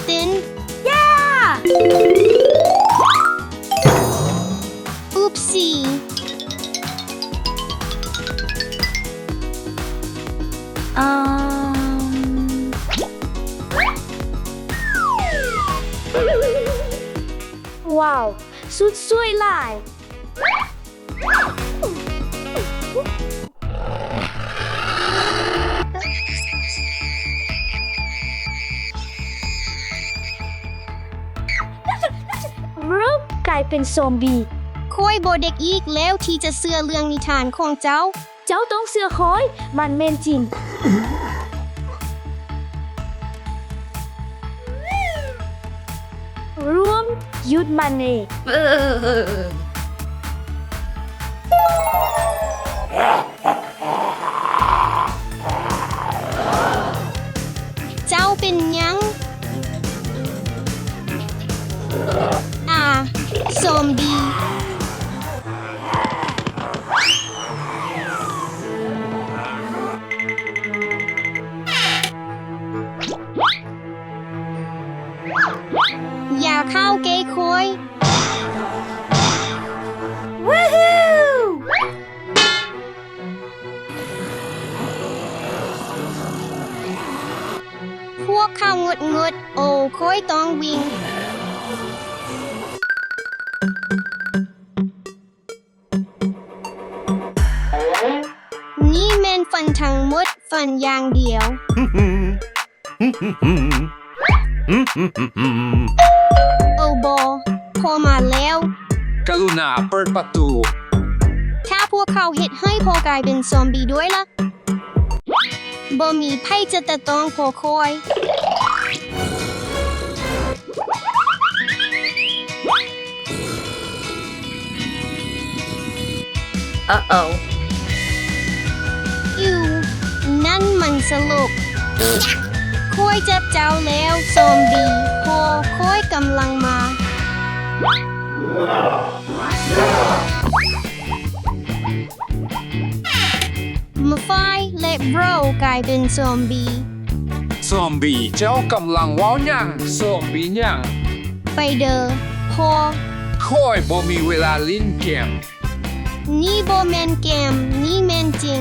thin oopsieว้าวสุดสวยหลาย รูปกลายเป็นซอมบี้ ค่อยบ่เด็กอีกแล้วที่จะเชื่อเรื่องนิทานของเจ้า เจ้าต้องเสือคอย มันแม่นจริง ร่วมหยุดมันเอง เจ้าเป็นหยังซอมบี้อย่าเข้าเกยคอยพวกเขางดโอ้ค่อยต้องวิ่งนี่แม่นฟันทั้งหมดฟันอย่างเดียว โอ้บอพอมาแล้ว กรุณาเปิดประตู ถ้าพวกเขาเฮ็ดให้พอกลายเป็นซอมบี้ด้วยล่ะบ่มีไพ่จะแต่ต้องพอคอย Uh-oh อยู่นั่นมันสลบคอยจับเจ้าแล้วซอมบี้พอคอยกำลังมามาไฟและโบรกลายเป็นซอมบี้ ซอมบี้เจ้ากำลังว้าวหยังซอมบี้หยัง ไปเดอพอ ค่อยบ่มีเวลาเล่นเกม นี่บ่แม่นเกมนี่แม่นจริง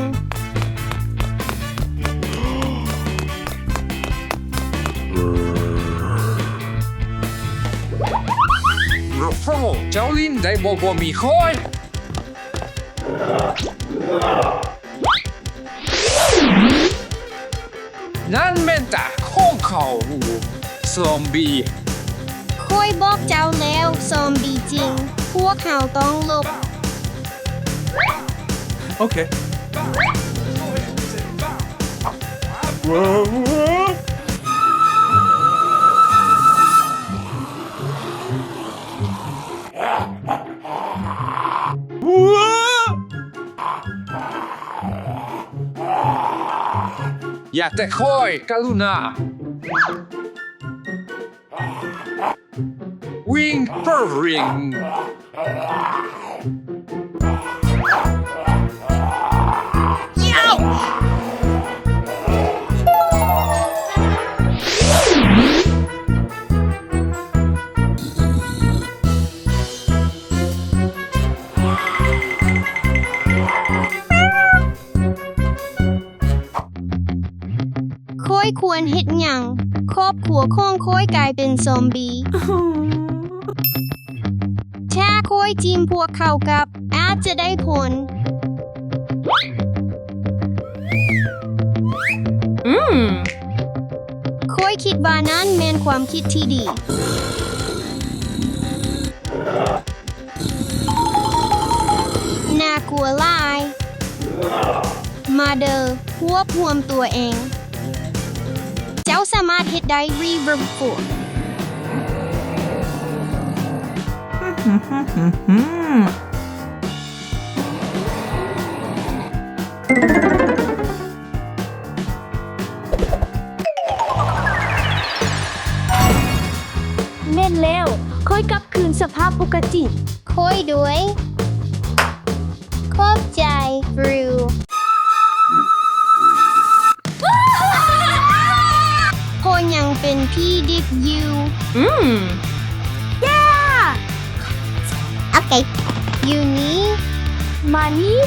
รฟโรเจ้าลินได้บ่มีค่อย นั่นแม่นตาของเขาซอมบี้ คอยบอกเจ้าแล้วซอมบี้จริง พวกเขาต้องหลบ Okay. อย่าแต่ค่อยกรุณาวิ่งเพื่อริงคอยควรเฮ็ดหยังครอบครัวของคอยกลายเป็นซอมบี้ถ้าคอยจิ้มพวกเขากับอาจจะได้ผล คอยคิดว่านั้นแม่นความคิดที่ดี น่ากลัวหลาย มาเดอพวกรวมตัวเอง เจ้าสามารถเฮ็ดได้รีเวิร์บฟูแม่นแล้วค่อยกลับคืนสภาพปกติ ค่อยด้วยขอบใจบรูพอยังเป็นพี่ดิบ you Okay. you need มานี่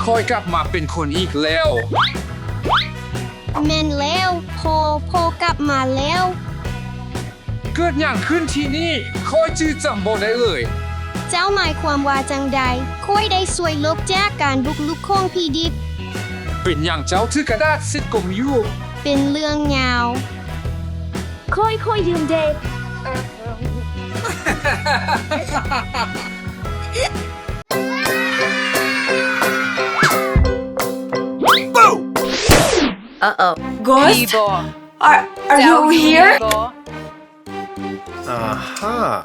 คอยกลับมาเป็นคนอีกแล้ว แม่นแล้วพอกลับมาแล้ว เกิดอย่างขึ้นที่นี่คอยจื้อจำบ่ได้เลย เจ้าหมายความว่าจังใดค่อยได้สวยลบจากการบุกลุกของพี่ดิบ เป็นอย่างเจ้าถือกระดาษซิดกลมอยู่ เป็นเรื่องยาว ค่อยยืมเด Ghost? Are you here? Aha.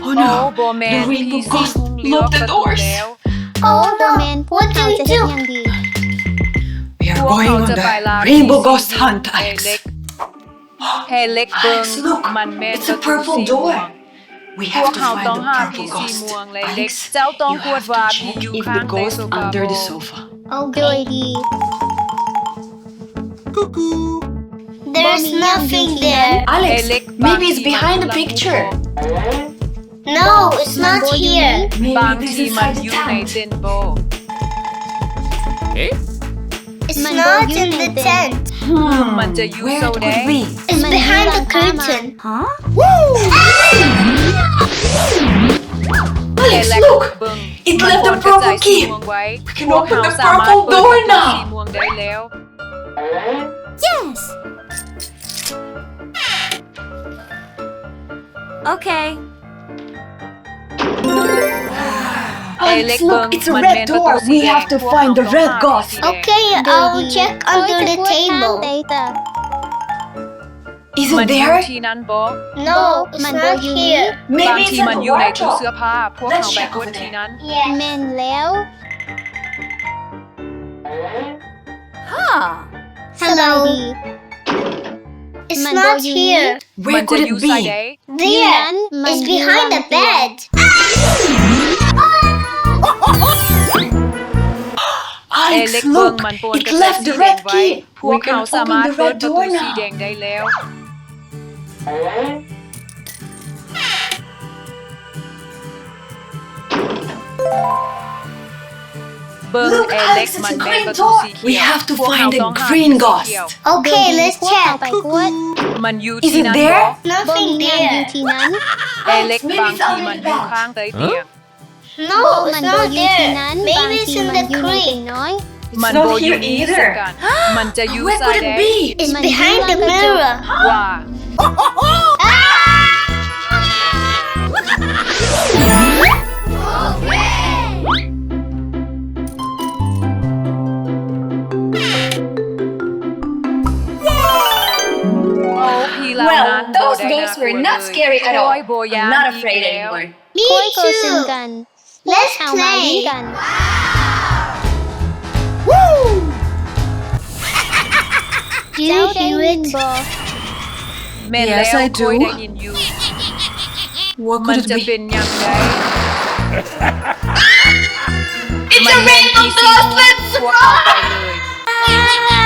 Oh no, the rainbow ghost locked the doors. Oh no. What do we do? We are going on the rainbow ghost hunt, Alex. ให้เล็กเบิง Alex, look, มันแม่น it's a purple door. We พว have ก to เขาต้อง find หา the ผี purple สี ghost. ม่วงเลยเล็ก Alex, เจ้าต้อง you กวด have ว่า to ผี check อยู่ if ข้าง the ใน ghost โซฟา under the บ่ sofa. โดยดี There's nothing there. Alex, เล็ก maybe it's behind the picture. No, it's not here. บาง Maybe this ที is มัน inside อ the ยู่ใน tent. เต็นท์โบ It's not in the tent. มันจะอยู่ Where โซ it แด could ง be? It's behind the curtain. Alex, เล็ก look! เบิง It มัน left คว the รกระจาย purple สี key. ม่วงไว้ We can พวก open เขา the สามารถ purple เปิด door ประตู now. สีม่วงได้แล้ว Yes. Okay. Alex, look, it's a red door. We have to find the red ghost. Okay, I'll check under the table. Is มั it นอยู่ there? ที่นั้นบ่ No, it's not here. บาง Maybe ที it's มัน in อ the ยู่ในตู้ wardrobe. เสื้อผ้า พวก Let's เขาไป check ก over ดที่ there. นั้น Yes. แม่นแล้ว Hello. It's Man, not boy, you here. มั Where นจะ could อยู่ it ไซ be? ใด There. Man, It's you behind the want bed. Alex, Alex, look! มันปน It กระจาย left สี the แดง red ไว้ key. พว We กเขา can สามารถ open the เปิด red ประตู door สีแด now. งได้แล้ว เบิง Look, เล็ก Alex, it's มัน a แม่น green ประตู door. สีเขี We ยว have to พวก find เขา the ต้องหา green สี ghost. เขียว Okay, let's พวกเขา check. ไปกวด มันอยู่ Is ที่ it นั้น there? บ่ Nothing มีงานอยู่ there. ที่นั้น เล็ก Maybe บาง it's ที under มัน the อยู่ bed. ข้างใต้เตียง No, บ่ it's มันบ่ not อยู่ที่นั้น there. บาง Maybe it's ที in มัน the อยู่ในเต็น crate. น้อย มัน not โบอยู่ here นี่ either. สักกันมันจะอยู่ Where ไซ could แด it ง be? It's Man, behind you the like a mirror. ว่า โอ้พี่เหล่านั้น Well, those บ่ได้ ghosts were น่ากลัว not scary at โอ้ย all. โบยาน I'm not อีก afraid แล้ว anymore. Me ค่อยก็เช่น too. กัน Let's เอามาวิ่ง play. กัน Woo! Do เจ้า you ได้ hear ยิน it? บ่ แม่น Yes, แล้ว I โอย do. ได้ยินอยู่ What มัน could จะ it เป็ be? นอย่างไร It's มัน a แม่น rainbow ที่สี ghost! ม่วง Let's พวกเขาไปเลย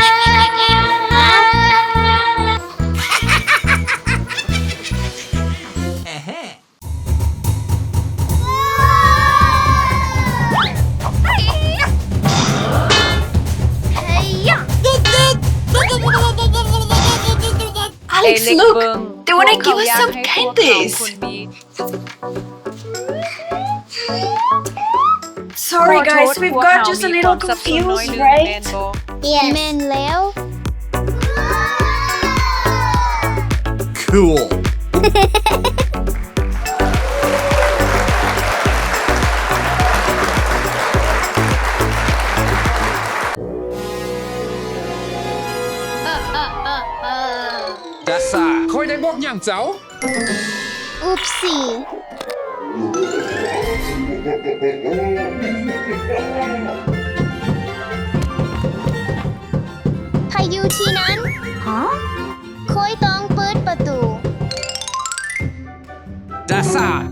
Alex, เล็ก look! เบิง They wanna พวกเขา give us อยาก some ให้พวกเขา candies. คนมี Sorry, ขอโท guys. ษ We've พวก got เขา just a มี little ความสับสนน้อย confused, หนึ่งแม่น right? บ่ Yes. แม่นแล้ว Cool. จะสาคอยได้บอกอย่างเจ้า อุปสีใครอยู่ที่นั้น ฮะ ค่อยต้องเปิดประตู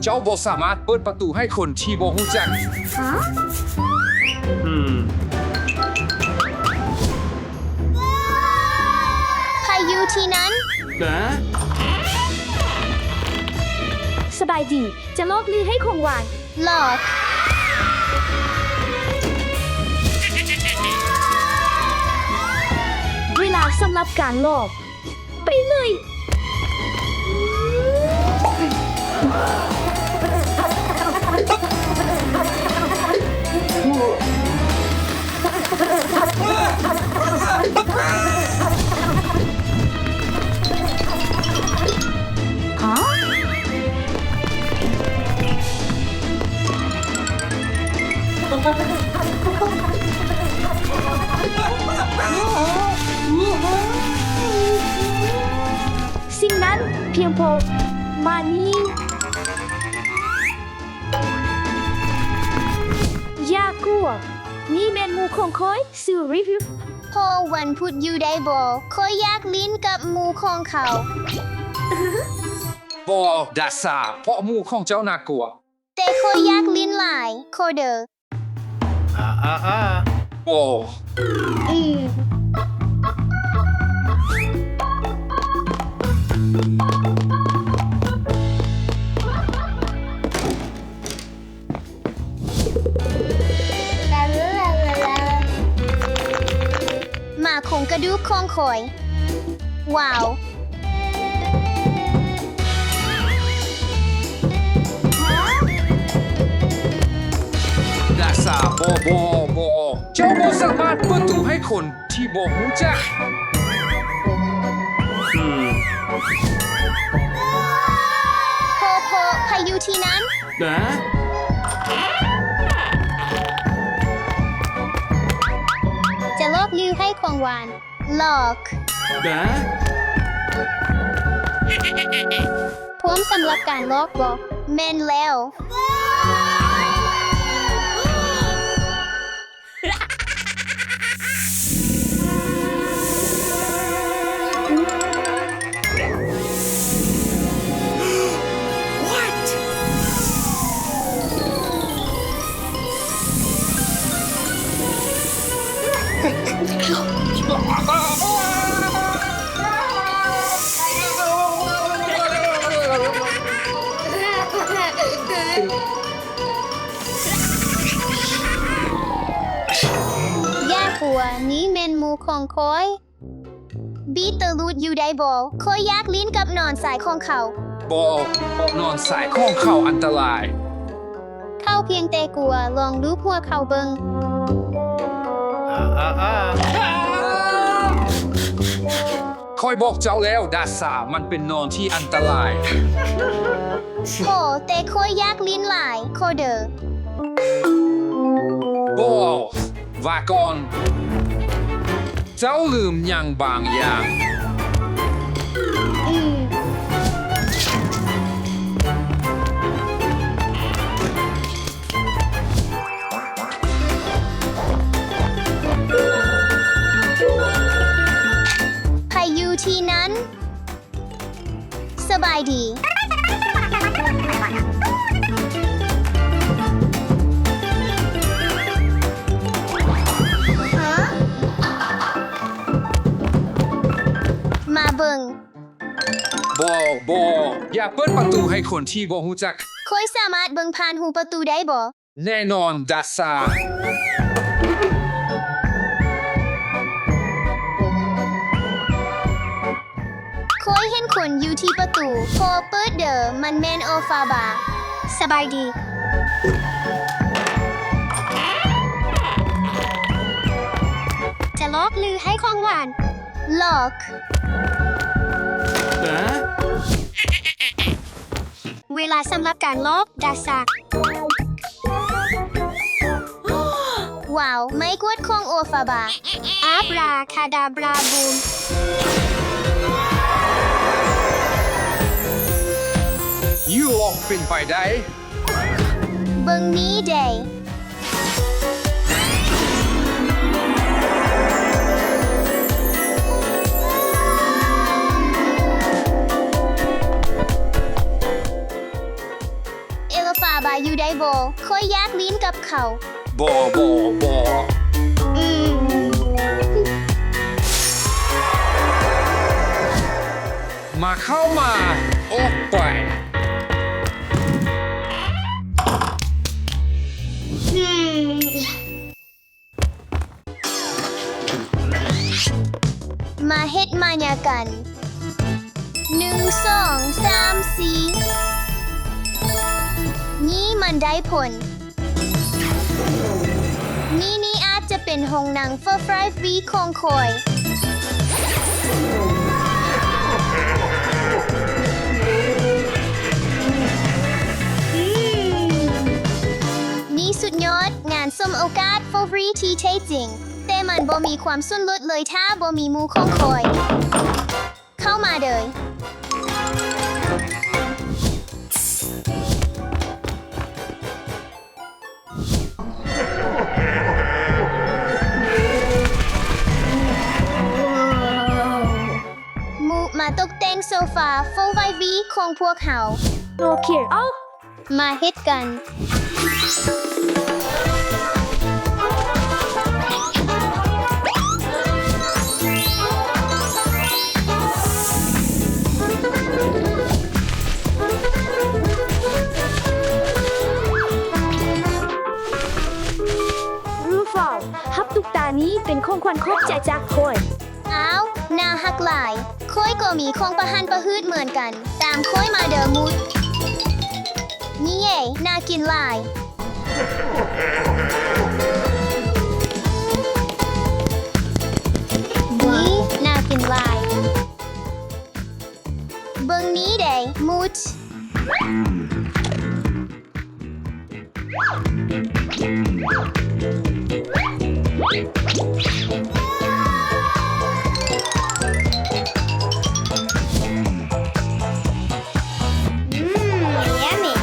เจ้าบ่สามารถเปิดประตูให้คนที่บ่รู้จัก ใครอยู่ที่นั้น สบายดี จะลอกลือให้คงหวาน หลอก เวลาสำหรับการลอก ไปเลย สิ่งนั้นเพียงพอมานี่อย่ากลัว นี่เมนูของคอยสื่อรีวิว พอวันพุธอยู่ได้บ่คอยอยากลิ้นกับหมูของเขา บ่ดาซาเพราะหมู่ของเจ้าน่ากลัว แต่คอยอยากลิ้นหลายโคเดอร์ บ่ ลาลาลาลาลา หมาของกระดูกของคอย ว้าว ดาซาบ่เจ้าบ่สามารถเปิดประตูให้คนที่บ่รู้จัก โพใครอยู่ที่นั้น จะลอกลือให้ของหวานหลอกพร้อมสำหรับการลอกบอกแม่นแล้ว อย่ากลัวนี่เมนหมูของคอย บีเตอร์ลูดอยู่ได้บ่คอยอยากลิ้นกับนอนสายของเขา บ่นอนสายของเขาอันตราย เข้าเพียงแต่กลัวลองดูพวกเขาเบิง คอยบอกเจ้าแล้วดาซามันเป็นนอนที่อันตราย โอ้แต่คอยอยากลิ้นหลายโคเดอร์ บ่ว่าก่อน เจ้าลืมอย่างบางอย่าง ใครอยู่ที่นั้น สบายดี มาเบิง บ่อย่าเปิดประตูให้คนที่บ่รู้จัก คอยสามารถเบิงผ่านหูประตูได้บ่ แน่นอนดาซา คอยเห็นคนอยู่ที่ประตูพอเปิดเดอมันแมนโอฟาบา สบายดี จะลอกลือให้ของหวานลอก เวลาสำหรับการลอกดาซา ว้าว ไม่กวดของโอฟาบา อาบราคาดาบราบูม ยูออกเป็นไปได้ เบิงนี้เดย์ โบค่อยอยากลิ้นกับเขา บอบอบอ อืม มาเข้ามาออกไป มาเฮ็ดมายากัน1 2 3 4นี่มันได้ผล นี่อาจจะเป็นห้องหนังเฟอร์ฟรายฟรีของคอย นี่สุดยอดงานสมโอกาสฟฟรีที่แท้จริง แต่มันบ่มีความสุนลดเลยถ้าบ่มีหมูของคอย เข้ามาเลย หมูมาตกแต่งโซฟาโฟไววีของพวกเขา โนเคียร์เอ้า มาเฮ็ดกัน รูฟอลฮับตุกตานี้เป็นของขวัญครบใจจากคอย อ้าวน่าฮักหลายค่อยก็มีของประหันประฮืดเหมือนกัน ตามค่อยมาเดอมุด นี่เย่น่ากินหลาย นี่น่ากินหลาย เบิ่งนี้เด้มุด yummy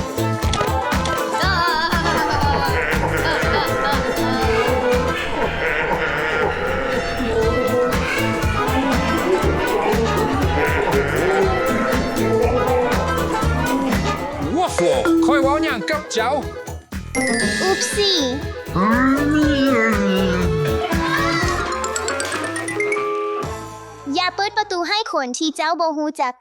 วัฟเฟิลคอยเว้าอย่างกับเจ้า อุ๊บซี่ อย่าเปิดประตูให้คนที่เจ้าบ่ฮู้จัก